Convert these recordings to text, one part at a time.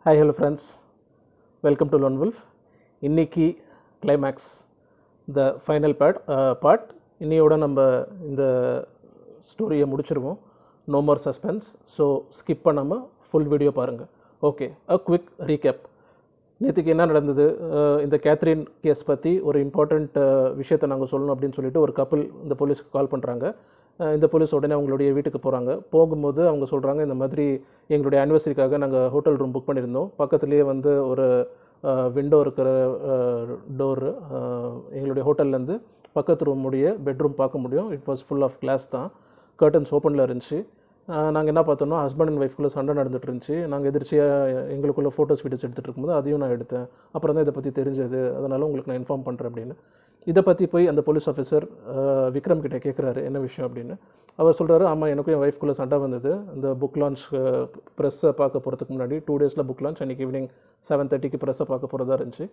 Hi, hello friends. Welcome to Lone Wolf. இன்னைக்கு climax the final part இன்னையோட நம்ம இந்த ஸ்டோரியை முடிச்சிருவோம். No more suspense. So skip பண்ணாமல் ஃபுல் வீடியோ பாருங்கள். Okay, a quick recap. நேற்றுக்கு என்ன நடந்தது, இந்த கேத்ரின் கேஸ் பற்றி ஒரு இம்பார்ட்டண்ட் விஷயத்தை நாங்கள் சொல்லணும் அப்படின்னு சொல்லிட்டு ஒரு கப்பல் இந்த போலீஸ்க்கு கால் பண்ணுறாங்க. இந்த போலீஸ் உடனே அவங்களுடைய வீட்டுக்கு போகிறாங்க. போகும்போது அவங்க சொல்கிறாங்க, இந்த மாதிரி எங்களுடைய ஆனிவர்சரிக்காக நாங்கள் ஹோட்டல் ரூம் புக் பண்ணியிருந்தோம். பக்கத்துலேயே வந்து ஒரு விண்டோ இருக்கிற டோரு, எங்களுடைய ஹோட்டல்லேருந்து பக்கத்து ரூமுடைய பெட்ரூம் பார்க்க முடியும். It was full of glass தான், கர்டன்ஸ் ஓப்பனில் இருந்துச்சு. நாங்கள் என்ன பார்த்தோன்னா, ஹஸ்பண்ட் அண்ட் ஒய்ஃப்குள்ளே சண்டை நடந்துட்டு இருந்துச்சு. நாங்கள் எதிர்ச்சியாக எங்களுக்குள்ளே ஃபோட்டோஸ் வீடியோஸ் எடுத்துகிட்டு இருக்கும்போது அதையும் நான் எடுத்தேன். அப்புறம் தான் இதை பற்றி தெரிஞ்சது, அதனால் உங்களுக்கு நான் இன்ஃபார்ம் பண்ணுறேன் அப்படின்னு. இதை பற்றி போய் அந்த போலீஸ் ஆஃபீஸர் விக்ரம் கிட்டே கேட்குறாரு, என்ன விஷயம் அப்படின்னு. அவர் சொல்கிறாரு, ஆமாம், எனக்கும் என் ஒய்ஃப்குள்ளே சண்டை வந்தது. இந்த புக் லான்ச் ப்ரெஸ்ஸை பார்க்க போகிறதுக்கு முன்னாடி 2 டேஸில் புக் லான்ச், அன்றைக்கி ஈவினிங் 7:30 ப்ரெஸ்ஸை பார்க்க போகிறதா இருந்துச்சு.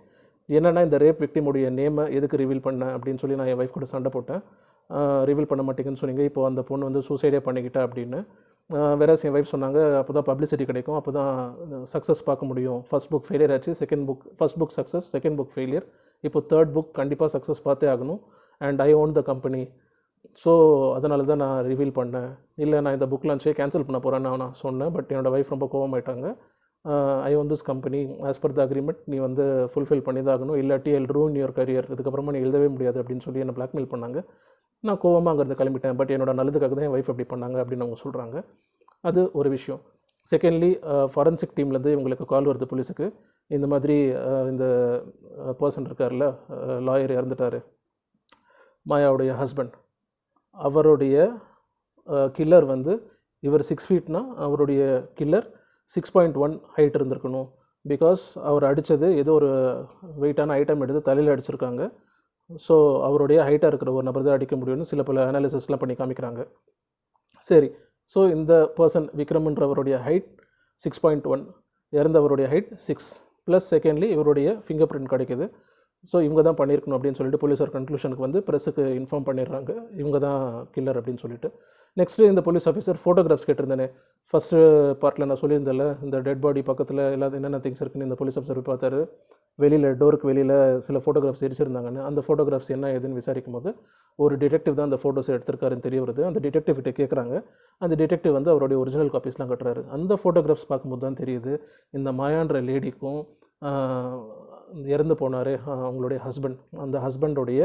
என்னென்னா, இந்த ரேப் விக்டிமுடைய நேமை எதுக்கு ரிவீல் பண்ணேன் அப்படின்னு சொல்லி நான் என் ஒய்ஃப் கூட சண்டை போட்டேன். ரிவீல் பண்ண மாட்டேங்குன்னு சொன்னீங்க, இப்போ அந்த பொண்ணு வந்து சூசைடே பண்ணிக்கிட்டா அப்படின்னு. வேற என் ஒய்ஃப் சொன்னாங்க, அப்போ தான் பப்ளிசிட்டி கிடைக்கும், அப்போ தான் சக்ஸஸ் பார்க்க முடியும். ஃபர்ஸ்ட் புக் ஃபெயிலியர் ஆச்சு, first book success, second book failure, இப்போ தேர்ட் புக் கண்டிப்பாக சக்ஸஸ் பார்த்தே ஆகணும். And I own the company. So அதனால தான் நான் ரிவீல் பண்ணேன். இல்லை, நான் இந்த புக் லான்ச்சே கேன்சல் பண்ண போகிறேன்னு நான் சொன்னேன். பட் என்னோடய ஒய்ஃப் ரொம்ப கோவமாயிட்டாங்க. I own this company, as per the agreement நீ வந்து ஃபுல்ஃபில் பண்ணி தான் ஆகணும், இல்லாட்டி எல் ரூன் யுவர் கரியர், இதுக்கப்புறமா நீ எழுதவே முடியாது அப்படின்னு சொல்லி என்னை பிளாக்மெயில் பண்ணாங்க. நான் கோவமாக அங்கேருந்து கிளம்பிட்டேன். பட் என்னோட நல்லதுக்காக தான் என் ஒய்ஃப் அப்படி பண்ணாங்க அப்படின்னு அவங்க சொல்கிறாங்க. அது ஒரு விஷயம். செகண்ட்லி, ஃபாரன்சிக் டீம்லேருந்து இவங்களுக்கு கால் வருது போலீஸுக்கு. இந்த மாதிரி இந்த பர்சன் இருக்கார்ல, லாயர் இறந்துட்டார், மாயாவுடைய ஹஸ்பண்ட், அவருடைய கில்லர் வந்து இவர் 6 ஃபீட்னா அவருடைய கில்லர் 6.1 ஹைட் இருந்திருக்கணும். பிகாஸ் அவர் அடித்தது ஏதோ ஒரு வெயிட்டான ஐட்டம் எடுத்து தலையில் அடிச்சிருக்காங்க. ஸோ அவருடைய ஹைட்டாக இருக்கிற ஒரு நபர் தான் அடிக்க முடியும்னு சில பல அனாலிசிஸ்லாம் பண்ணி காமிக்கிறாங்க. சரி, ஸோ இந்த பர்சன் விக்ரம்ன்றவருடைய ஹைட் 6.1, இறந்தவருடைய ஹைட் 6 ப்ளஸ் செகண்ட்லி இவருடைய ஃபிங்கர் பிரிண்ட் கிடைக்குது. ஸோ இவங்க தான் பண்ணியிருக்கணும் அப்படின்னு சொல்லிட்டு போலீஸார் கன்க்ளூஷனுக்கு வந்து ப்ரெஸ்ஸுக்கு இன்ஃபார்ம் பண்ணிடுறாங்க, இவங்க தான் கில்லர் அப்படின்னு சொல்லிட்டு. நெக்ஸ்ட்டு இந்த போலீஸ் ஆஃபீஸர் ஃபோட்டோகிராஃப்ஸ் கேட்டிருந்தேனே, ஃபஸ்ட்டு பார்ட்டில் நான் சொல்லியிருந்தேன்ல, இந்த டெட் பாடி பக்கத்தில் எல்லா என்னென்ன திங்ஸ் இருக்குன்னு இந்த போலீஸ் ஆஃபீஸர் பார்த்தாரு. வெளியில் டோருக்கு வெளியில் சில ஃபோட்டோகிராஃப்ஸ் எரிச்சிருந்தாங்கன்னு. அந்த ஃபோட்டோகிராஃப்ஸ் என்ன ஏதுன்னு விசாரிக்கும் போது ஒரு டிடெக்டிவ் தான் அந்த ஃபோட்டோஸ் எடுத்திருக்காருன்னு தெரிய வருது. அந்த டிடெக்டிவ் கிட்ட கேட்குறாங்க. அந்த டிடெக்டிவ் வந்து அவருடைய ஒரிஜினல் காப்பீஸ்லாம் கட்டுறாரு. அந்த ஃபோட்டோகிராஃப்ஸ் பார்க்கும்போது தான் தெரியுது, இந்த மாயான்ற லேடிக்கும் இறந்து போனார் அவங்களுடைய ஹஸ்பண்ட், அந்த ஹஸ்பண்டோடைய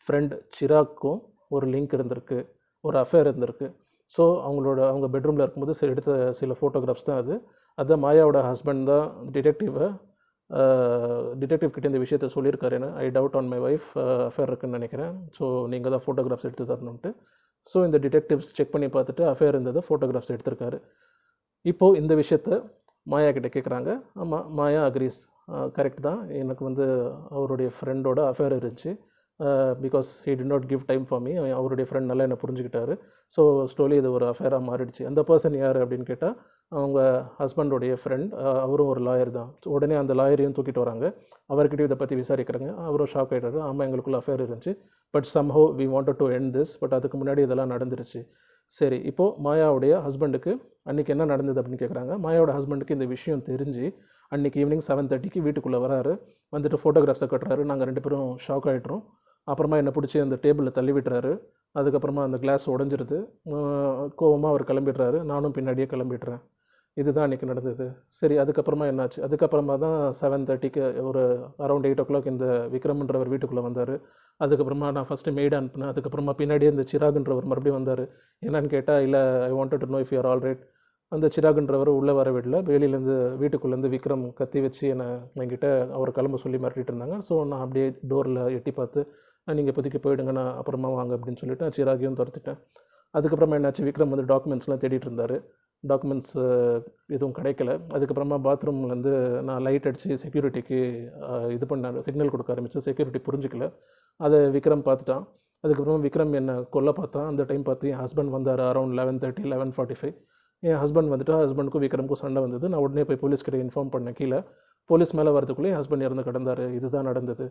ஃப்ரெண்ட் சிராக்கும் ஒரு லிங்க் இருந்திருக்கு, ஒரு அஃபேர் இருந்திருக்கு. ஸோ அவங்க பெட்ரூமில் இருக்கும்போது எடுத்த சில ஃபோட்டோகிராஃப்ஸ் தான் அது. அதுதான் மாயாவோட ஹஸ்பண்ட் தான் டிடெக்டிவ் கிட்டே இந்த விஷயத்த சொல்லியிருக்காரு. என்ன, I doubt on my wife, affair இருக்குன்னு நினைக்கிறேன், ஸோ நீங்கள் தான் ஃபோட்டோகிராஃப்ஸ் எடுத்து தரணுன்ட்டு. ஸோ இந்த டிடெக்டிவ்ஸ் செக் பண்ணி பார்த்துட்டு அஃபேர் இருந்ததை ஃபோட்டோகிராஃப்ஸ் எடுத்திருக்காரு. இப்போது இந்த விஷயத்த மாயா கிட்டே கேட்குறாங்க. ஆமாம், மாயா அக்ரீஸ், கரெக்ட் தான், எனக்கு வந்து அவருடைய ஃப்ரெண்டோட அஃபேர் இருந்துச்சு. Because he did not give time for me, அவருடைய ஃப்ரெண்ட் நல்லா என்னை புரிஞ்சுக்கிட்டாரு. ஸோ ஸ்லோலி இது ஒரு அஃபேராக மாறிடுச்சு. அந்த பர்சன் யார் அப்படின்னு கேட்டால், அவங்க ஹஸ்பண்டோடைய ஃப்ரெண்ட், அவரும் ஒரு லாயர் தான். உடனே அந்த லாயரையும் தூக்கிட்டு வராங்க. அவர்கிட்ட இதை பற்றி விசாரிக்கிறாங்க. அவரும் ஷாக் ஆகிட்டாரு. ஆமாம், எங்களுக்குள்ள அஃபேர் இருந்துச்சு, but somehow we wanted to end this, but அதுக்கு முன்னாடி இதெல்லாம் நடந்துருச்சு. சரி, இப்போது மாயாவுடைய ஹஸ்பண்டுக்கு அன்றைக்கி என்ன நடந்தது அப்படின்னு கேட்குறாங்க. மாயாவோட ஹஸ்பண்டுக்கு இந்த விஷயம் தெரிஞ்சு அன்றைக்கி ஈவினிங் 7:30 வீட்டுக்குள்ளே வராரு. வந்துட்டு ஃபோட்டோகிராஃப்ஸை கட்டுறாரு. நாங்கள் 2 பேரும் ஷாக் ஆகிட்டுறோம். அப்புறமா என்னை பிடிச்சி அந்த டேபிளில் தள்ளி விட்டுறாரு. அதுக்கப்புறமா அந்த கிளாஸ் உடஞ்சிருது. கோவமாக அவர் கிளம்பிடுறாரு. நானும் பின்னாடியே கிளம்பிடுறேன். இதுதான் அன்றைக்கி நடந்தது. சரி, அதுக்கப்புறமா என்னாச்சு? அதுக்கப்புறமா தான் 7:30 ஒரு அரௌண்ட் 8 o'clock இந்த விக்ரம்ன்றவர் வீட்டுக்குள்ளே வந்தார். அதுக்கப்புறமா நான் ஃபஸ்ட்டு மெய்டு அனுப்பினேன். அதுக்கப்புறமா பின்னாடியே இந்த சிராகுன்றவர் மறுபடியும் வந்தார். என்னன்னு கேட்டால், இல்லை, I wanted to know if you are all right. அந்த சிராகுன்றவர் உள்ளே வர விடல. வெளியிலேருந்து வீட்டுக்குள்ளேருந்து விக்ரம் கத்தி வச்சு என்கிட்ட அவர் கிளம்ப சொல்லி மிரட்டிட்டு இருந்தாங்க. ஸோ நான் அப்படியே டோரில் எட்டி பார்த்து, நீங்கள் இப்போதைக்கு போயிடுங்க, நான் அப்புறமா வாங்க அப்படின்னு சொல்லிட்டு சிராகையும் துரத்துட்டேன். அதுக்கப்புறமா என்னாச்சு, விக்ரம் வந்து டாக்குமெண்ட்ஸ்லாம் தேடிட்டு இருந்தார். டாக்குமெண்ட்ஸ் எதுவும் கிடைக்கல. அதுக்கப்புறமா பாத்ரூம்லேருந்து நான் லைட் அடித்து செக்யூரிட்டிக்கு இது பண்ண சிக்னல் கொடுக்க ஆரம்பித்து, செக்யூரிட்டி புரிஞ்சிக்கல. அதை விக்ரம் பார்த்துட்டான். அதுக்கப்புறமா விக்ரம் என்னை கொல்ல பார்த்தான். அந்த டைம் பார்த்து என் ஹஸ்பண்ட் வந்தார். அரௌண்ட் 11:30 11:45 என் ஹஸ்பண்ட் வந்துட்டு, ஹஸ்பண்டுக்கும் விக்ரமுக்கும் சண்டை வந்தது. நான் உடனே போய் போலீஸ்கிட்ட இன்ஃபார்ம் பண்ணேன். கீழே போலீஸ் மேலே வரதுக்குள்ளே என் ஹஸ்பண்ட் இறந்து கிடந்தார். இதுதான் நடந்தது.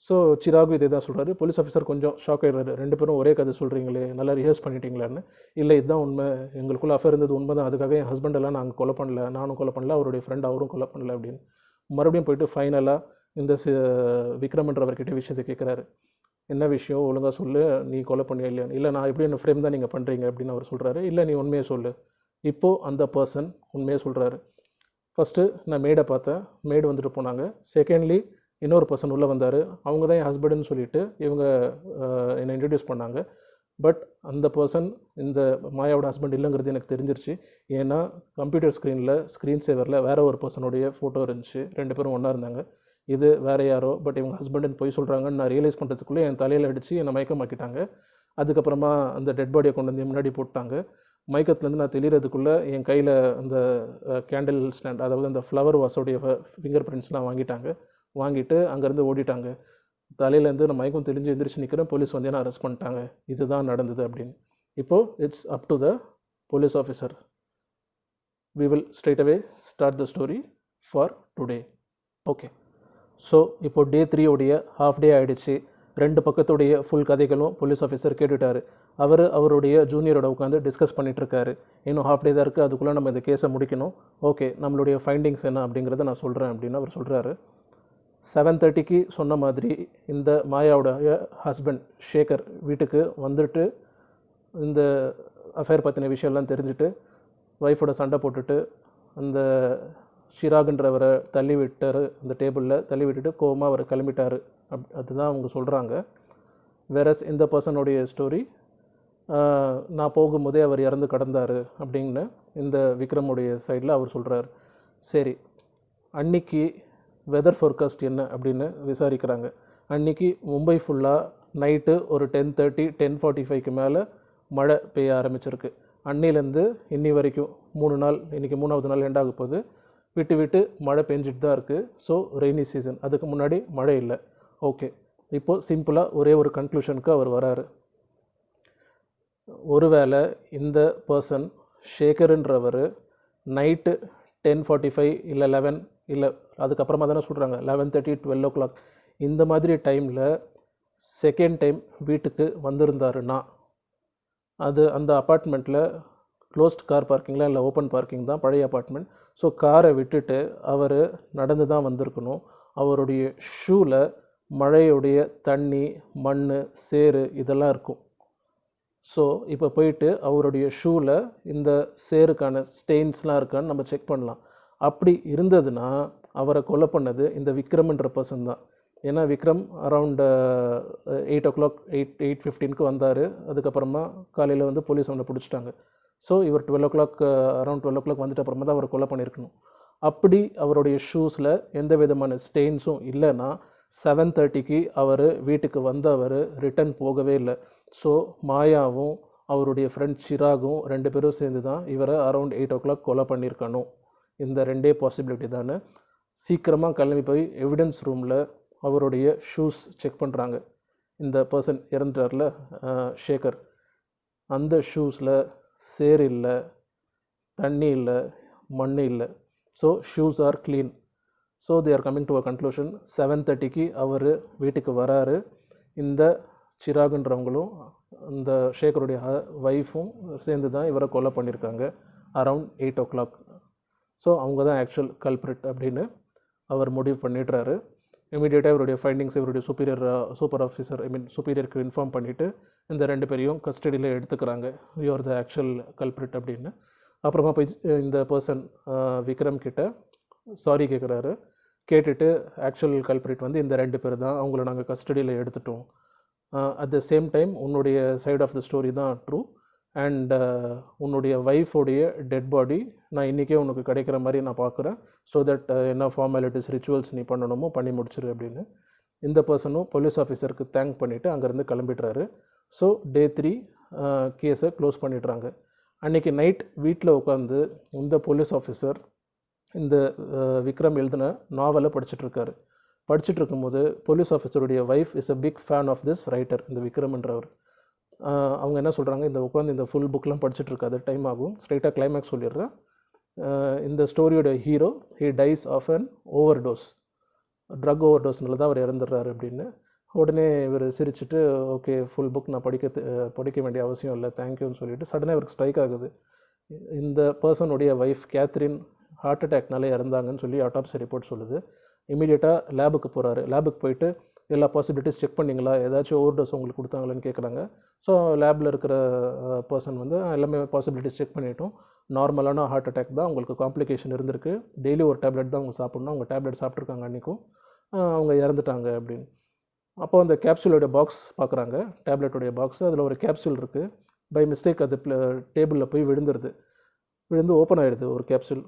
ஸோ சிராகு இதே தான் சொல்கிறாரு. போலீஸ் ஆஃபீஸர் கொஞ்சம் ஷாக் ஆகிடுறாரு. 2 பேரும் ஒரே கதை சொல்கிறீங்களே, நல்லா ரிஹர்ஸ் பண்ணிட்டீங்களான்னு. இல்லை இதுதான் உண்மை, எங்களுக்குள்ள அஃபேர் இருந்தது உண்மை தான், அதுக்காக என் ஹஸ்பண்டெல்லாம் நாங்கள் கொலை பண்ணல, நானும் கொலை பண்ணல, அவருடைய ஃப்ரெண்ட் அவரும் கொலை பண்ணல அப்படின்னு மறுபடியும் போயிட்டு ஃபைனலாக இந்த விக்ரம்ன்றவர்கிட்ட விஷயத்தை கேட்குறாரு. என்ன விஷயம் ஒழுங்காக சொல்லு, நீ கொலை பண்ணியா இல்லையா? இல்லை நான் எப்படி என்ன ஃப்ரேம் தான் நீங்கள் பண்ணுறீங்க அப்படின்னு அவர் சொல்கிறாரு. இல்லை நீ உண்மையை சொல்லு. இப்போது அந்த பர்சன் உண்மையை சொல்கிறாரு. ஃபஸ்ட்டு நான் மேடை பார்த்தேன், மேடு வந்துட்டு போனாங்க. செகண்ட்லி இன்னொரு பர்சன் உள்ளே வந்தார், அவங்க தான் என் ஹஸ்பண்டுன்னு சொல்லிவிட்டு இவங்க என்னை இன்ட்ரடியூஸ் பண்ணாங்க. பட் அந்த பர்சன் இந்த மாயாவோட ஹஸ்பண்ட் இல்லைங்கிறது எனக்கு தெரிஞ்சிருச்சு. ஏன்னா கம்ப்யூட்டர் ஸ்க்ரீன் சேவரில் வேறு ஒரு பர்சனுடைய ஃபோட்டோ இருந்துச்சு, 2 பேரும் ஒன்றா இருந்தாங்க. இது வேறு யாரோ, பட் இவங்க ஹஸ்பண்டுன்னு போய் சொல்கிறாங்கன்னு நான் ரியலைஸ் பண்ணுறதுக்குள்ளே என் தலையில் அடித்து என்னை மயக்கமாக்கிட்டாங்க. அதுக்கப்புறமா அந்த டெட் பாடியை கொண்டு வந்து முன்னாடி போட்டாங்க. மயக்கத்துலேருந்து நான் தெளிகிறதுக்குள்ளே என் கையில் அந்த கேண்டில் ஸ்டாண்ட், அதாவது அந்த ஃப்ளவர் வாஸோடைய ஃபிங்கர் பிரிண்ட்ஸ்லாம் வாங்கிட்டு அங்கேருந்து ஓடிட்டாங்க. தலையிலேருந்து நான் மயக்கம் தெளிஞ்சு எந்திரிச்சு நிற்கிறேன். போலீஸ் வந்து என்ன அரெஸ்ட் பண்ணிட்டாங்க. இதுதான் நடந்தது அப்படின்னு. இப்போது it's up to the police officer. We will straight away start the story for today. Okay, so இப்போது டே 3 உடைய ஹாஃப் டே ஆகிடுச்சு. 2 பக்கத்துடைய ஃபுல் கதைகளும் போலீஸ் ஆஃபீஸர் கேட்டுட்டார். அவருடைய ஜூனியரோட உட்காந்து டிஸ்கஸ் பண்ணிகிட்ருக்காரு. இன்னும் ஹாஃப் டே தான் இருக்குது, அதுக்குள்ளே நம்ம இந்த கேஸை முடிக்கணும். ஓகே, நம்மளுடைய ஃபைண்டிங்ஸ் என்ன அப்படிங்கிறத நான் சொல்கிறேன் அப்படின்னு அவர் சொல்கிறாரு. 7:30க்கு சொன்ன மாதிரி இந்த மாயாவோட ஹஸ்பண்ட் ஷேகர் வீட்டுக்கு வந்துட்டு இந்த அஃபேர் பற்றின விஷயம்லாம் தெரிஞ்சுட்டு ஒய்ஃபோட சண்டை போட்டுட்டு அந்த சிராகுன்றவரை தள்ளி விட்டார். அந்த டேபிளில் தள்ளி விட்டுட்டு கோவமாக அவர் கிளம்பிட்டார். அதுதான் அவங்க சொல்கிறாங்க. வேறஸ் இந்த பர்சனுடைய ஸ்டோரி, நான் போகும்போதே அவர் இறந்து கடந்தார் அப்படின்னு இந்த விக்ரமுடைய சைடில் அவர் சொல்கிறார். சரி, அன்னைக்கு வெதர் ஃபோர்காஸ்ட் என்ன அப்படின்னு விசாரிக்கிறாங்க. அன்றைக்கி மும்பை ஃபுல்லாக நைட்டு ஒரு 10:30 10:45க்கு மேலே மழை பெய்ய ஆரம்பிச்சிருக்கு. அன்னிலேருந்து இன்னி வரைக்கும் 3 நாள், இன்றைக்கி 3வது நாள் எண்ட் ஆக போகுது, விட்டு மழை பெஞ்சிட்டு தான் இருக்குது. So rainy season. அதுக்கு முன்னாடி மழை இல்லை. ஓகே, இப்போது சிம்பிளாக ஒரே ஒரு கன்க்ளூஷனுக்கு அவர் வராரு. ஒருவேளை இந்த பர்சன் ஷேகருன்றவர் நைட்டு 10:45 இல்லை 11 இல்லை அதுக்கப்புறமா தானே சொல்கிறாங்க 11:30 12 o'clock இந்த மாதிரி டைமில் செகண்ட் டைம் வீட்டுக்கு வந்திருந்தாருன்னா அது அந்த அப்பார்ட்மெண்ட்டில் க்ளோஸ்ட் கார் பார்க்கிங்கில் இல்லை ஓப்பன் பார்க்கிங் தான் பழைய அப்பார்ட்மெண்ட். ஸோ காரை விட்டுட்டு அவர் நடந்து தான் வந்திருக்கணும். அவருடைய ஷூவில் மழையுடைய தண்ணி, மண், சேறு இதெல்லாம் இருக்கும். ஸோ இப்போ போயிட்டு அவருடைய ஷூவில் இந்த சேருக்கான ஸ்டெயின்ஸ்லாம் இருக்கான்னு நம்ம செக் பண்ணலாம். அப்படி இருந்ததுன்னா அவரை கொலை பண்ணது இந்த விக்ரம்ன்ற பர்சன் தான். ஏன்னா விக்ரம் அரவுண்ட் 8 o'clock 8:15க்கு வந்தார். அதுக்கப்புறமா காலையில் வந்து போலீஸ் அவனை பிடிச்சிட்டாங்க. ஸோ இவர் 12 o'clock அரவுண்ட் 12 o'clock வந்துட்டு அப்புறமா தான் அவரை கொலை பண்ணியிருக்கணும். அப்படி அவருடைய ஷூஸில் எந்த விதமான ஸ்டெயின்ஸும் இல்லைன்னா 7:30க்கு அவர் வீட்டுக்கு வந்தவர் ரிட்டர்ன் போகவே இல்லை. ஸோ மாயாவும் அவருடைய ஃப்ரெண்ட் சிராகும் 2 பேரும் சேர்ந்து தான் இவரை அரவுண்ட் 8 o'clock கொலை பண்ணியிருக்கணும். இந்த 2 பாசிபிலிட்டி தானே. சீக்கிரமாக கிளம்பி போய் எவிடன்ஸ் ரூமில் அவருடைய ஷூஸ் செக் பண்ணுறாங்க. இந்த பர்சன் இறந்துட்டார்ல ஷேகர், அந்த ஷூஸில் சேர் இல்லை, தண்ணி இல்லை, மண் இல்லை. So shoes are clean. So they are coming to a conclusion. 7:30க்கு அவர் வீட்டுக்கு வராரு. இந்த சிராகுன்றவங்களும் இந்த ஷேகருடைய ஒய்ஃபும் சேர்ந்து தான் இவரை கொலை பண்ணியிருக்காங்க அரவுண்ட் 8 o'clock. ஸோ அவங்க தான் ஆக்சுவல் கல்ப்ரிட் அப்படின்னு அவர் முடிவு பண்ணிடுறாரு. இமீடியட்டாக இவருடைய ஃபைண்டிங்ஸ் இவருடைய சூப்பர் ஆஃபீஸர் சுப்பீரியருக்கு இன்ஃபார்ம் பண்ணிவிட்டு இந்த 2 பேரையும் கஸ்டடியில் எடுத்துக்கிறாங்க. You are the actual culprit அப்படின்னு. அப்புறமா போய் இந்த பர்சன் விக்ரம் கிட்ட சாரி கேட்குறாரு. கேட்டுட்டு ஆக்சுவல் கல்ப்ரிட் வந்து இந்த 2 பேர் தான், அவங்கள நாங்கள் கஸ்டடியில் எடுத்துட்டோம். அட் த சேம் டைம் உன்னுடைய சைட் ஆஃப் த ஸ்டோரி தான் ட்ரூ. அண்ட் உன்னுடைய ஒய்ஃபோடைய டெட் பாடி நான் இன்றைக்கே உனக்கு கிடைக்கிற மாதிரி நான் பார்க்குறேன். ஸோ தட் என்ன ஃபார்மாலிட்டிஸ் ரிச்சுவல்ஸ் நீ பண்ணணுமோ பண்ணி முடிச்சிரு அப்படின்னு இந்த பர்சனும் போலீஸ் ஆஃபீஸருக்கு தேங்க் பண்ணிவிட்டு அங்கேருந்து கிளம்பிடுறாரு. ஸோ டே 3 கேஸை க்ளோஸ் பண்ணிடுறாங்க. அன்றைக்கி நைட் வீட்டில் உட்காந்து இந்த போலீஸ் ஆஃபீஸர் இந்த விக்ரம் எழுதின நாவலை படிச்சுட்ருக்காரு. படிச்சுட்டு இருக்கும்போது போலீஸ் ஆஃபீஸருடைய wife is a big fan of this writer, இந்த விக்ரம்ன்றவர். அவங்க என்ன சொல்கிறாங்க, இந்த உட்காந்து இந்த ஃபுல் புக்கெலாம் படிச்சுட்ருக்காது, டைம் ஆகும், ஸ்ட்ரைட்டாக கிளைமேக்ஸ் சொல்லிடுறேன். இந்த ஸ்டோரியோட hero he dies of an overdose, drug ஓவர் டோஸ்னால தான் அவர் இறந்துடுறாரு அப்படின்னு. உடனே இவர் சிரிச்சுட்டு ஓகே ஃபுல் புக் நான் படிக்க வேண்டிய அவசியம் இல்லை தேங்க்யூன்னு சொல்லிட்டு சடனாக இவருக்கு ஸ்ட்ரைக் ஆகுது. இந்த பர்சனுடைய ஒய்ஃப் கேத்ரின் ஹார்ட் அட்டாக்னாலே இறந்தாங்கன்னு சொல்லி ஆட்டாப்சி ரிப்போர்ட் சொல்லுது. இமீடியட்டாக லேபுக்கு போகிறாரு. லேபுக்கு போயிட்டு எல்லா பாசிபிலிட்டிஸ் செக் பண்ணிங்களா, ஏதாச்சும் ஓவர் டோஸ் உங்களுக்கு கொடுத்தாங்களான்னு கேட்குறாங்க. ஸோ லேபில் இருக்கிற பர்சன் வந்து எல்லாமே பாசிபிலிட்டிஸ் செக் பண்ணிட்டோம், நார்மலான ஹார்ட் அட்டாக் தான், உங்களுக்கு காம்ப்ளிகேஷன் இருந்திருக்கு, டெய்லி ஒரு டேப்லெட் தான் அவங்க சாப்பிட்ணும், அவங்க டேப்லெட் சாப்பிட்ருக்காங்க அன்றைக்கும், அவங்க இறந்துட்டாங்க அப்படின்னு. அப்போது அந்த கேப்சூலோடைய பாக்ஸ் பார்க்குறாங்க, டேப்லெட்டுடைய பாக்ஸ், அதில் ஒரு கேப்சூல் இருக்குது. பை மிஸ்டேக் அது டேபிளில் போய் விழுந்து ஓப்பன் ஆகிடுது ஒரு கேப்சூல்.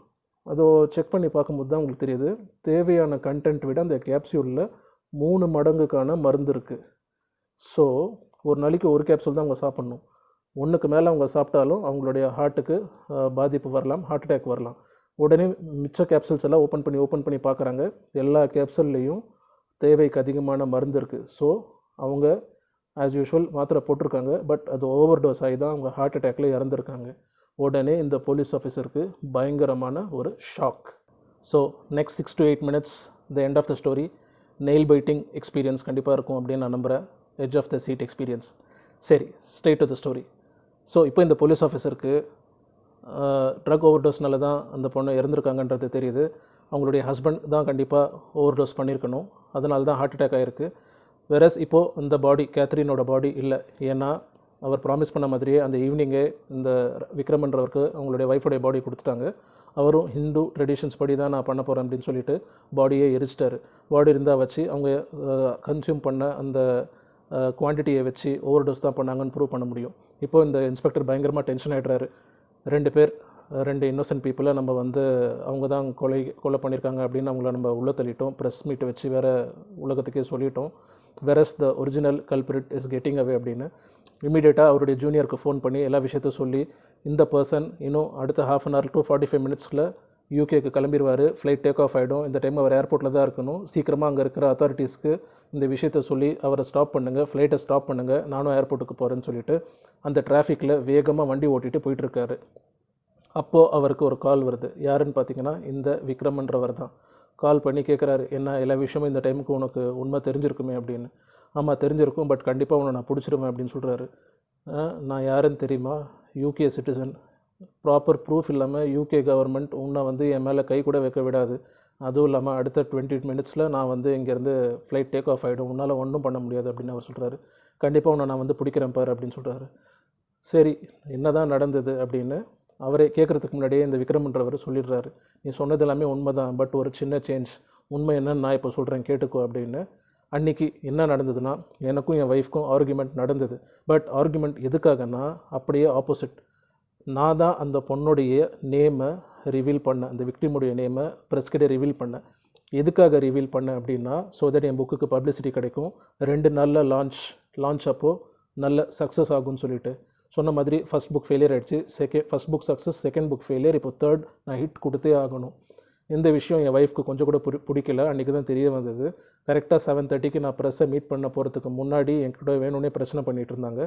அதை செக் பண்ணி பார்க்கும்போது தான் உங்களுக்கு தெரியுது, தேவையான கண்டென்ட் விட அந்த கேப்சூலில் 3 மடங்குக்கான மருந்து இருக்குது. ஸோ ஒரு நாளைக்கு ஒரு கேப்சூல் தான் அவங்க சாப்பிட்ணும். ஒன்றுக்கு மேலே அவங்க சாப்பிட்டாலும் அவங்களுடைய ஹார்ட்டுக்கு பாதிப்பு வரலாம், ஹார்ட் அட்டாக் வரலாம். உடனே மிச்ச கேப்சூல்ஸ் எல்லாம் ஓப்பன் பண்ணி பார்க்குறாங்க. எல்லா கேப்சூல்லையும் தேவைக்கு அதிகமான மருந்து இருக்குது. ஸோ அவங்க ஆஸ் யூஷுவல் மாத்திரை போட்டிருக்காங்க, பட் அது ஓவர் டோஸ் ஆகி தான் அவங்க ஹார்ட் அட்டாக்ல இறந்துருக்காங்க. உடனே இந்த போலீஸ் ஆஃபீஸருக்கு பயங்கரமான ஒரு shock. So next 6 to 8 minutes the end of the story. Nail biting experience கண்டிப்பாக இருக்கும் அப்படின்னு நான் நம்புகிறேன். Edge of the seat experience. சரி, straight to the story. So இப்போ இந்த போலீஸ் ஆஃபீஸருக்கு ட்ரக் ஓவர் டோஸ்னால தான் அந்த பொண்ணு இறந்துருக்காங்கன்றது தெரியுது. அவங்களுடைய ஹஸ்பண்ட் தான் கண்டிப்பாக ஓவர் டோஸ் பண்ணியிருக்கணும், அதனால தான் ஹார்ட் அட்டாக் ஆகிருக்கு. வேறஸ் இப்போது இந்த பாடி, கேத்ரினோட பாடி இல்லை. ஏன்னா அவர் ப்ராமிஸ் பண்ண மாதிரியே அந்த ஈவினிங்கே இந்த விக்ரமன்றவருக்கு அவங்களுடைய ஒய்ஃபுடைய பாடி கொடுத்துட்டாங்க. அவரும் ஹிந்து ட்ரெடிஷன்ஸ் படி தான் நான் பண்ண போகிறேன் அப்படின்னு சொல்லிட்டு பாடியை எரிச்சிட்டாரு. பாடி இருந்தால் வச்சு அவங்க கன்சியூம் பண்ண அந்த குவான்டிட்டியை வச்சு ஓவர் டோஸ் தான் பண்ணாங்கன்னு ப்ரூவ் பண்ண முடியும். இப்போது இந்த இன்ஸ்பெக்டர் பயங்கரமாக டென்ஷன் ஆகிடுறாரு. 2 இன்னோசன்ட் பீப்புளை நம்ம வந்து அவங்க தான் கொலை பண்ணியிருக்காங்க அப்படின்னு அவங்கள நம்ம உள்ளே தள்ளிட்டோம், ப்ரெஸ் மீட் வச்சு வேறு உலகத்துக்கே சொல்லிட்டோம். Versus the original culprit is getting அவே அப்படின்னு இமீடியட்டாக அவருடைய ஜூனியருக்கு ஃபோன் பண்ணி எல்லா விஷயத்தையும் சொல்லி, இந்த பர்சன் இன்னும் அடுத்த ½ an hour to 45 minutesக்குள்ள யூகேக்கு கிளம்பிடுவார், ஃப்ளைட் டேக் ஆஃப் ஆகிடும், இந்த டைம் அவர் ஏர்போர்ட்டில் தான் இருக்கணும், சீக்கிரமாக அங்கே இருக்கிற அத்தாரிட்டிஸ்க்கு இந்த விஷயத்தை சொல்லி அவரை ஸ்டாப் பண்ணுங்கள், ஃப்ளைட்டை ஸ்டாப் பண்ணுங்கள், நானும் ஏர்போர்ட்டுக்கு போகிறேன்னு சொல்லிட்டு அந்த டிராஃபிக்கில் வேகமாக வண்டி ஓட்டிகிட்டு போயிட்டுருக்காரு. அப்போது அவருக்கு ஒரு கால் வருது. யாருன்னு பார்த்தீங்கன்னா இந்த விக்ரமன்றவர் தான். கால் பண்ணி கேட்குறாரு, என்ன எல்லா விஷயமும் இந்த டைமுக்கு உனக்கு உண்மை தெரிஞ்சிருக்குமே அப்படின்னு. ஆமாம் தெரிஞ்சிருக்கும், பட் கண்டிப்பாக உன்னை நான் பிடிச்சிருவேன் அப்படின்னு சொல்கிறாரு. நான் யாருன்னு தெரியுமா? UK citizen. ப்ராப்பர் ப்ரூஃப் இல்லாமல் யூகே கவர்மெண்ட் உன்னை வந்து என் மேலே கை கூட வைக்க விடாது. அதுவும் இல்லாமல் அடுத்த 20 minutesல நான் வந்து இங்கேருந்து ஃப்ளைட் டேக் ஆஃப் ஆகிடும், உன்னால் ஒன்றும் பண்ண முடியாது அப்படின்னு அவர் சொல்கிறாரு. கண்டிப்பாக உன்னை நான் வந்து பிடிக்கிறேன் பாரு அப்படின்னு சொல்கிறாரு. சரி, என்ன தான் நடந்தது அப்படின்னு அவரே கேட்குறதுக்கு முன்னாடியே இந்த விக்ரமன்றவர் சொல்லிடுறாரு. நீ சொன்னது எல்லாமே உண்மை தான், பட் ஒரு சின்ன சேஞ்ச். உண்மை என்னன்னு நான் இப்போ சொல்கிறேன் கேட்டுக்கோ அப்படின்னு. அன்றைக்கி என்ன நடந்ததுன்னா, எனக்கும் என் ஒய்ஃப்க்கும் ஆர்குமெண்ட் நடந்தது. பட் ஆர்குமெண்ட் எதுக்காகனா அப்படியே ஆப்போசிட். நான் தான் அந்த பொண்ணுடைய நேமை ரிவீல் பண்ணேன், அந்த விக்டிமுடைய நேமை ப்ரெஸ்கிட்ட ரிவீல் பண்ணேன். எதுக்காக ரிவீல் பண்ணேன் அப்படின்னா, ஸோ தட் என் புக்குக்கு பப்ளிசிட்டி கிடைக்கும், 2 நாளில் லான்ச் அப்போது நல்ல சக்ஸஸ் ஆகும்னு சொல்லிட்டு. சொன்ன மாதிரி ஃபஸ்ட் புக் ஃபெயிலியர் ஆகிடுச்சு, first book success, second book failure, இப்போ தேர்ட் நான் ஹிட் கொடுத்தே ஆகணும். இந்த விஷயம் என் ஒய்ஃப்க்கு கொஞ்சம் கூட பிடிக்கல. அன்றைக்கி தான் தெரிய வந்தது. கரெக்டாக 7:30க்கு நான் ப்ரெஸ்ஸை மீட் பண்ண போகிறதுக்கு முன்னாடி என்கிட்ட வேணும்னே பிரச்சனை பண்ணிகிட்டு இருந்தாங்க.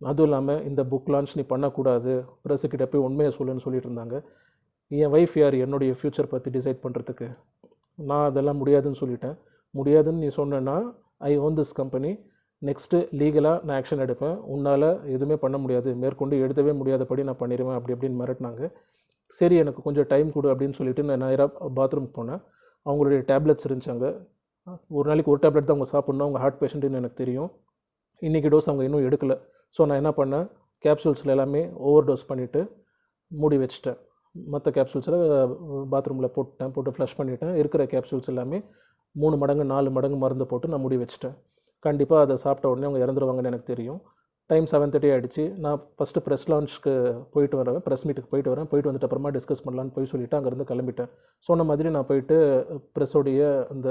அதுவும் இல்லாமல் இந்த புக் லான்ச் நீ பண்ணக்கூடாது, ப்ரெஸ்ஸுக்கிட்ட போய் உண்மையை சொல்லுன்னு சொல்லிட்டு இருந்தாங்க. என் ஒய்ஃப் யார் என்னுடைய ஃப்யூச்சர் பற்றி டிசைட் பண்ணுறதுக்கு? நான் அதெல்லாம் முடியாதுன்னு சொல்லிட்டேன். முடியாதுன்னு நீ சொன்னேன்னா I own this company, next லீகலாக நான் ஆக்ஷன் எடுப்பேன், உன்னால் எதுவுமே பண்ண முடியாது, மேற்கொண்டு எழுதவே முடியாதபடி நான் பண்ணிடுவேன் அப்படி அப்படின்னு மிரட்டினாங்க. சரி எனக்கு கொஞ்சம் டைம் கொடு அப்படின்னு சொல்லிட்டு நான் நேராக பாத்ரூம் போனேன். அவங்களுடைய டேப்லெட்ஸ் இருந்துச்சாங்க. ஒரு நாளைக்கு ஒரு டேப்லெட் தான் அவங்க சாப்பிட்ணும், அவங்க ஹார்ட் பேஷண்ட்டுன்னு எனக்கு தெரியும். இன்றைக்கி டோஸ் அவங்க இன்னும் எடுக்கலை. ஸோ நான் என்ன பண்ணேன், கேப்சூல்ஸில் எல்லாமே ஓவர் டோஸ் பண்ணிவிட்டு மூடி வச்சிட்டேன். மற்ற கேப்சூல்ஸில் பாத்ரூமில் போட்டு ஃப்ளஷ் பண்ணிவிட்டேன். இருக்கிற கேப்சூல்ஸ் எல்லாமே 3 மடங்கு 4 மடங்கு மருந்து போட்டு நான் மூடி வச்சிட்டேன். கண்டிப்பாக அதை சாப்பிட்ட உடனே அவங்க இறந்துருவாங்கன்னு எனக்கு தெரியும். டைம் 7:30 ஆகிடுச்சு. நான் ஃபஸ்ட்டு ப்ரெஸ் லான்ச்சுக்கு போயிட்டு வரேன், ப்ரெஸ் மீட்டுக்கு போயிட்டு வந்துட்டு அப்புறமா டிஸ்கஸ் பண்ணலான்னு போய் சொல்லிவிட்டு அங்கேருந்து கிளம்பிட்டேன். சொன்ன மாதிரி நான் போயிட்டு ப்ரெஸ்ஸோடைய அந்த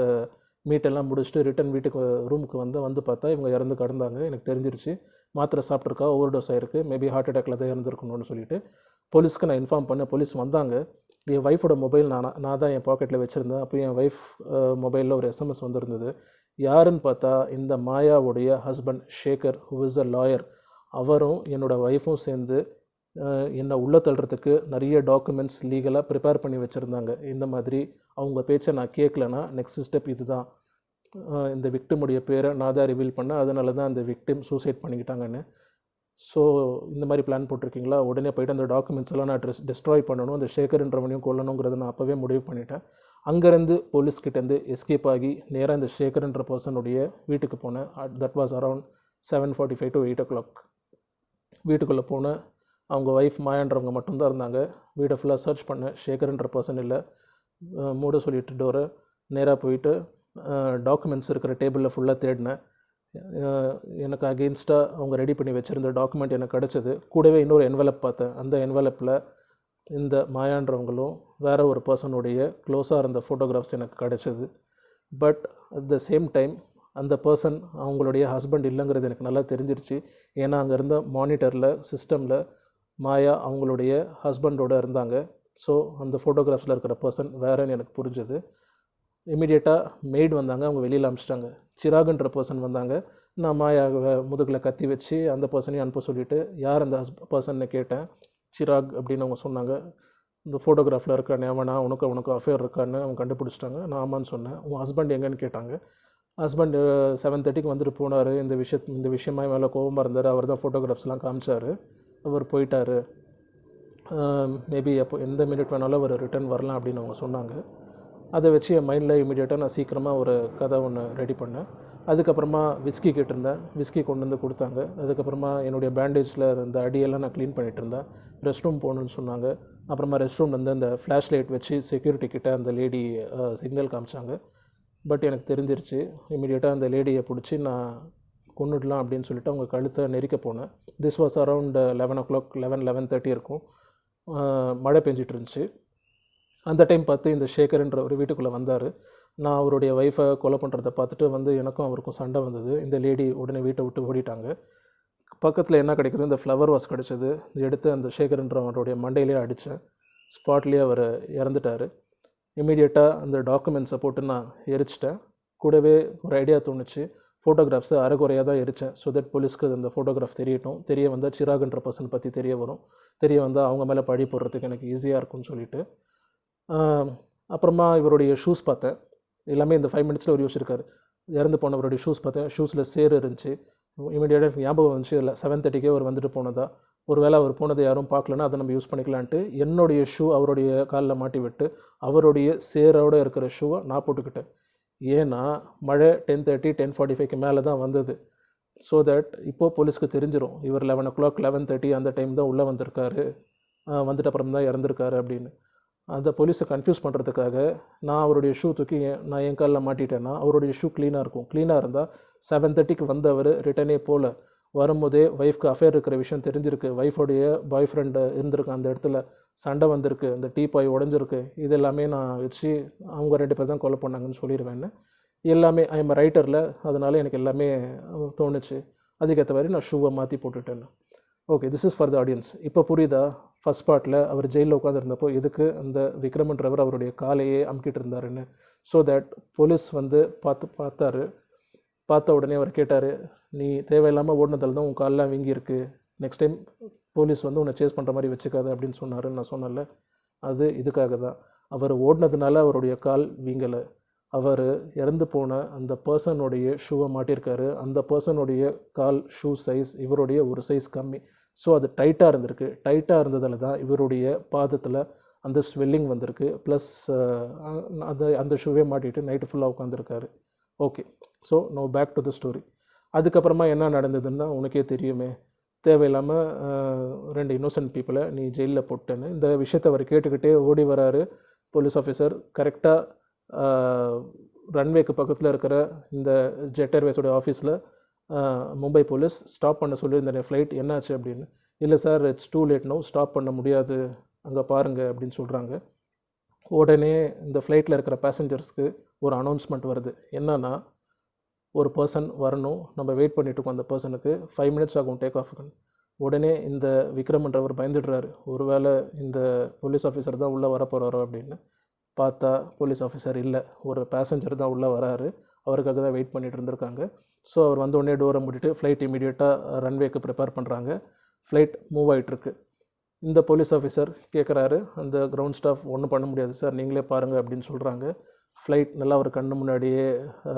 மீட்டெல்லாம் முடிச்சுட்டு ரிட்டன் வீட்டுக்கு ரூமுக்கு வந்து பார்த்தா இவங்க இறந்து கிடந்தாங்க. எனக்கு தெரிஞ்சிருச்சு, மாத்திரை சாப்பிட்ருக்கா, ஓவர் டோஸ் ஆகிருக்கு, மேபி ஹார்ட் அட்டாக்ல தான் இறந்துருக்கணும்னு சொல்லிட்டு போலீஸ்க்கு நான் இன்ஃபார்ம் பண்ணேன். போலீஸ் வந்தாங்க. என் ஒய்ஃபோட மொபைல் நான் தான் என் பாக்கெட்டில் வச்சுருந்தேன். அப்போ என் ஒய்ஃப் மொபைலில் ஒரு SMS வந்திருந்தது. யாருன்னு பார்த்தா இந்த மாயாவுடைய husband Shekhar, who is a lawyer. அவரும் என்னோடய ஒய்ஃபும் சேர்ந்து என்னை உள்ளே தள்ளுறதுக்கு நிறைய டாக்குமெண்ட்ஸ் லீகலாக ப்ரிப்பேர் பண்ணி வச்சுருந்தாங்க. இந்த மாதிரி அவங்க பேச்சை நான் கேட்கலன்னா நெக்ஸ்ட் ஸ்டெப் இது தான், இந்த விக்டிமுடைய பேரை நான் தான் ரிவீல் பண்ணேன், அதனால தான் அந்த விக்டிம் சூசைட் பண்ணிக்கிட்டாங்கன்னு. ஸோ இந்த மாதிரி பிளான் போட்டிருக்கீங்களா, உடனே போய்ட்டு அந்த டாக்குமெண்ட்ஸ் எல்லாம் நான் டெஸ்ட்ராய் பண்ணணும், அந்த ஷேகர்ன்றவனையும் கொல்லணுங்கிறத நான் அப்போவே முடிவு பண்ணிட்டேன். அங்கேருந்து போலீஸ்கிட்டேருந்து எஸ்கேப் ஆகி நேராக இந்த ஷேகர்ன்ற பர்சனுடைய வீட்டுக்கு போனேன். That was around 7:45 to 8 o'clock. வீட்டுக்குள்ளே போனேன். அவங்க ஒய்ஃப் மாயான்றவங்க மட்டும்தான் இருந்தாங்க. வீடை ஃபுல்லாக சர்ச் பண்ணேன், ஷேகர்ன்ற பர்சன் இல்லை. மூட சொல்லிட்டு டோரை நேராக போயிட்டு டாக்குமெண்ட்ஸ் இருக்கிற டேபிளில் ஃபுல்லாக தேடினேன். எனக்கு அகெயின்ஸ்டாக அவங்க ரெடி பண்ணி வச்சுருந்த டாக்குமெண்ட் எனக்கு கிடச்சிது. கூடவே இன்னொரு என்வலப் பார்த்தேன். அந்த என்வலப்பில் இந்த மாயான்றவங்களும் வேறு ஒரு பர்சனுடைய க்ளோஸாக இருந்த ஃபோட்டோகிராஃப்ஸ் எனக்கு கிடச்சிது. But at the same time அந்த பர்சன் அவங்களுடைய ஹஸ்பண்ட் இல்லைங்கிறது எனக்கு நல்லா தெரிஞ்சிருச்சு. ஏன்னா அங்கே இருந்த மானிட்டரில் சிஸ்டமில் மாயா அவங்களுடைய ஹஸ்பண்டோடு இருந்தாங்க. ஸோ அந்த ஃபோட்டோகிராஃப்ஸில் இருக்கிற பர்சன் வேறுன்னு எனக்கு புரிஞ்சுது. இமீடியட்டாக மெய்டு வந்தாங்க, அவங்க வெளியில் அனுப்பிச்சிட்டாங்க. சிராகுன்ற பர்சன் வந்தாங்க. நான் மாயா முதுகில் கத்தி வச்சு அந்த பர்சனையும் அனுப்ப சொல்லிவிட்டு யார் அந்த பர்சன்னு கேட்டேன். சிராக் அப்படின்னு அவங்க சொன்னாங்க. இந்த ஃபோட்டோகிராஃபில் இருக்கானே அவனா, உனக்கு அஃபேர் இருக்கான்னு அவங்க கண்டுபிடிச்சிட்டாங்க. நான் ஆமான்னு சொன்னேன். உன் ஹஸ்பண்ட் எங்கன்னு கேட்டாங்க. ஹஸ்பண்ட் 7:30 வந்துட்டு போனார். இந்த விஷயமா மேலே கோபமாக இருந்தார். அவர் தான் ஃபோட்டோகிராஃப்ஸ்லாம் காமிச்சார். அவர் போயிட்டார். மேபி அப்போ எந்த மினிட் வேணாலும் அவர் ரிட்டர்ன் வரலாம் அப்படின்னு அவங்க சொன்னாங்க. அதை வச்சு என் மைண்டில் இமீடியட்டாக நான் சீக்கிரமாக ஒரு கதை ஒன்று ரெடி பண்ணேன். அதுக்கப்புறமா விஸ்கி கேட்டிருந்தேன். விஸ்கி கொண்டு வந்து கொடுத்தாங்க. அதுக்கப்புறமா என்னுடைய பேண்டேஜில் இருந்த அடியெல்லாம் நான் க்ளீன் பண்ணிகிட்டு இருந்தேன். ரெஸ்ட் ரூம் போகணுன்னு சொன்னாங்க. அப்புறமா ரெஸ்ட் ரூம் வந்து அந்த ஃப்ளாஷ் லைட் வச்சு செக்யூரிட்டி கிட்ட அந்த லேடி சிக்னல் காமிச்சாங்க. பட் எனக்கு தெரிஞ்சிருச்சு. இமீடியட்டாக அந்த லேடியை பிடிச்சி நான் கொண்டுடலாம் அப்படின்னு சொல்லிட்டு அவங்க கழுத்தை நெரிக்க போனேன். திஸ் வாஸ் அரவுண்ட் 11 o'clock, 11:30 இருக்கும். மழை பெஞ்சிட்டு இருந்துச்சு. அந்த டைம் பார்த்து இந்த ஷேகர்ன்ற ஒரு வீட்டுக்குள்ளே வந்தார். நான் அவருடைய ஒய்ஃபை கொலை பண்ணுறதை பார்த்துட்டு வந்து எனக்கும் அவருக்கும் சண்டை வந்தது. இந்த லேடி உடனே வீட்டை விட்டு ஓடிட்டாங்க. பக்கத்தில் என்ன கிடைக்குது, இந்த ஃப்ளவர் வாஸ் கிடச்சிது. எடுத்து அந்த ஷேகர்ன்றவருடைய மண்டையிலே அடித்தேன். ஸ்பாட்லேயே அவர் இறந்துட்டார். இமீடியட்டாக அந்த டாக்குமெண்ட்ஸை போட்டு நான் எரிச்சிட்டேன். கூடவே ஒரு ஐடியா தோணுச்சு, ஃபோட்டோகிராஃப்ஸை அரைகுறையாக தான் எரித்தேன். ஸோ தட் போலீஸ்க்கு அந்த ஃபோட்டோகிராஃப் தெரியட்டும். தெரிய வந்தால் சிராகுன்ற பர்சன் பற்றி தெரிய வரும். தெரிய வந்தால் அவங்க மேலே பழி போடுறதுக்கு எனக்கு ஈஸியாக இருக்கும்னு சொல்லிட்டு அப்புறமா இவருடைய ஷூஸ் பார்த்தேன். எல்லாமே இந்த 5 minutes ஒரு யூஸ் இருக்கார். இறந்து போனவருடைய ஷூஸ் பார்த்தேன். ஷூஸில் சேரு இருந்துச்சு. இமீடியட்டாக ஞாபகம் வந்துச்சு. இல்லை 7:30 அவர் வந்துட்டு போனதா, ஒரு வேளை அவர் போனதை யாரும் பார்க்கலன்னா அதை நம்ம யூஸ் பண்ணிக்கலான்ட்டு என்னுடைய ஷூ அவருடைய காலில் மாட்டி விட்டு அவருடைய சேரோடு இருக்கிற ஷூவை நான் போட்டுக்கிட்டேன். ஏன்னா மழை 10:30 10:45 மேலே தான் வந்தது. ஸோ தட் இப்போது போலீஸ்க்கு தெரிஞ்சிடும் இவர் 11 o'clock 11:30 அந்த டைம் தான் உள்ளே வந்திருக்காரு, வந்துட்டு அப்புறம் தான் இறந்துருக்காரு அப்படின்னு. அந்த போலீஸை கன்ஃபியூஸ் பண்ணுறதுக்காக நான் அவருடைய ஷூ தூக்கி நான் என் காலில் மாட்டிட்டேன்னா அவருடைய ஷூ க்ளீனாக இருக்கும். க்ளீனாக இருந்தால் 7:30 வந்தவர் ரிட்டனே போகல. வரும்போதே ஒய்ஃப்க்கு அஃபேர் இருக்கிற விஷயம் தெரிஞ்சிருக்கு. ஒய்ஃபோடைய பாய் ஃப்ரெண்டு இருந்திருக்கு, அந்த இடத்துல சண்டை வந்திருக்கு, அந்த டீபாய் உடஞ்சிருக்கு. இது எல்லாமே நான் வச்சு அவங்க 2 பேர் தான் கொலை பண்ணாங்கன்னு சொல்லிடுவேன்னு எல்லாமே ஐ எம் ரைட்டரில். அதனால் எனக்கு எல்லாமே தோணுச்சு. அதுக்கேற்ற மாதிரி நான் ஷூவை மாற்றி போட்டுட்டேன்னு. Okay, this is for the audience. இப்போ புரியுதா? ஃபஸ்ட் பார்ட்டில் அவர் ஜெயிலில் உட்காந்துருந்தப்போ எதுக்கு அந்த விக்ரமன்றவர் அவருடைய காலையே அமுக்கிட்டு இருந்தாருன்னு. ஸோ தட் போலீஸ் வந்து பார்த்தாரு. பார்த்த உடனே அவர் கேட்டார், நீ தேவையில்லாமல் ஓடினதால் தான் உன் காலெலாம் வீங்கியிருக்கு, நெக்ஸ்ட் டைம் போலீஸ் வந்து உன்னை சேஸ் பண்ணுற மாதிரி வச்சுக்காது அப்படின்னு சொன்னாருன்னு நான் சொன்னல. அது இதுக்காக தான். அவர் ஓடினதுனால அவருடைய கால் வீங்கலை. அவர் இறந்து போன அந்த பர்சனுடைய ஷூவை மாட்டியிருக்காரு. அந்த பர்சனுடைய கால் ஷூ சைஸ் இவருடைய ஒரு சைஸ் கம்மி. ஸோ அது டைட்டாக இருந்திருக்கு. டைட்டாக இருந்ததில் தான் இவருடைய பாதத்தில் அந்த ஸ்வெல்லிங் வந்திருக்கு. ப்ளஸ் அந்த ஷூவே மாட்டிட்டு நைட்டு ஃபுல்லாக உட்காந்துருக்காரு. Okay, so no back to the story. அதுக்கப்புறமா என்ன நடந்ததுன்னா உனக்கே தெரியுமே. தேவையில்லாமல் 2 இன்னோசன்ட் பீப்புளை நீ ஜெயிலில் போட்டேன்னு இந்த விஷயத்தை அவர் கேட்டுக்கிட்டே ஓடி வராரு. போலீஸ் ஆஃபீஸர் கரெக்டாக ரன்வேக்கு பக்கத்தில் இருக்கிற இந்த ஜெட் ஏர்வேஸோடைய ஆஃபீஸில் மும்பை போலீஸ் ஸ்டாப் பண்ண சொல்லியிருந்தேன் ஃப்ளைட், என்னாச்சு அப்படின்னு. இல்லை sir, it's too late no, stop பண்ண முடியாது, அங்கே பாருங்கள் அப்படின்னு சொல்கிறாங்க. உடனே இந்த ஃப்ளைட்டில் இருக்கிற பேசஞ்சர்ஸ்க்கு ஒரு அனௌன்ஸ்மெண்ட் வருது. என்னன்னா, ஒரு பர்சன் வரணும், நம்ம வெயிட் பண்ணிகிட்ருக்கோம், அந்த பர்சனுக்கு 5 minutes ஆகும் டேக் ஆஃப்க்கு. உடனே இந்த விக்ரம்ன்றவர் பயந்துடுறாரு, ஒருவேளை இந்த போலீஸ் ஆஃபீஸர் தான் உள்ளே வரப்போகிறாரோ அப்படின்னு. பார்த்தா போலீஸ் ஆஃபீஸர் இல்லை, ஒரு பேசஞ்சர் தான் உள்ளே வராரு. அவருக்காக தான் வெயிட் பண்ணிகிட்டு இருந்திருக்காங்க. ஸோ அவர் வந்த உடனே டோரை மூடிட்டு ஃப்ளைட் இமீடியட்டாக ரன்வேக்கு ப்ரிப்பேர் பண்ணுறாங்க. ஃப்ளைட் மூவ் ஆகிட்டுருக்கு. இந்த போலீஸ் ஆஃபீஸர் கேட்குறாரு, அந்த கிரவுண்ட் ஸ்டாஃப் ஒன்றும் பண்ண முடியாது சார், நீங்களே பாருங்கள் அப்படின்னு சொல்கிறாங்க. ஃப்ளைட் நல்லா ஒரு கண்ணு முன்னாடியே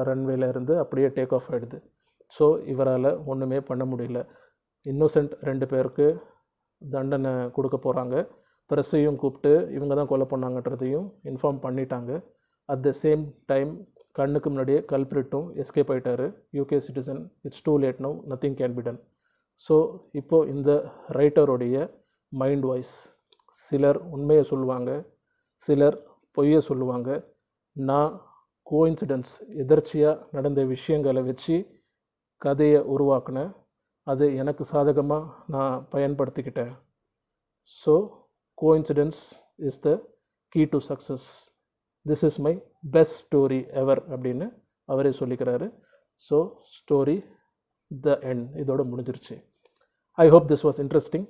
ரன்வேல இருந்து அப்படியே டேக் ஆஃப் ஆகிடுது. ஸோ இவரால் ஒன்றுமே பண்ண முடியல. இன்னோசென்ட் 2 பேருக்கு தண்டனை கொடுக்க போகிறாங்க. ப்ரெஸ்ஸையும் கூப்பிட்டு இவங்க தான் கொலை பண்ணாங்கன்றதையும் இன்ஃபார்ம் பண்ணிட்டாங்க. அட் த சேம் டைம் கண்ணுக்கு முன்னாடியே கல்பிரிட்டும் எஸ்கேப் ஆகிட்டார். UK citizen. It's too late now, nothing can be done. So இப்போது இந்த ரைட்டருடைய மைண்ட் வாய்ஸ், சிலர் உண்மையை சொல்லுவாங்க, சிலர் பொய்யை சொல்லுவாங்க. நான் கோஇன்சிடென்ஸ், எதர்ச்சியாக நடந்த விஷயங்களை வச்சு கதையை உருவாக்கினேன். அது எனக்கு சாதகமாக நான் பயன்படுத்திக்கிட்டேன். So coincidence is the key to success. This is my best story ever அப்படின்னு அவரே சொல்லிக்கிறாரு. ஸோ ஸ்டோரி த எண்ட், இதோட முடிஞ்சிருச்சு. I hope this was interesting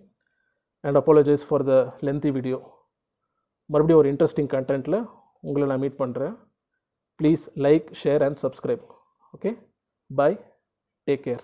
and apologise for the lengthy video. மறுபடியும் ஒரு இன்ட்ரெஸ்டிங் கண்டென்ட்டில் உங்களை நான் மீட் பண்ணுறேன். Please like, share and subscribe. Okay, bye, take care.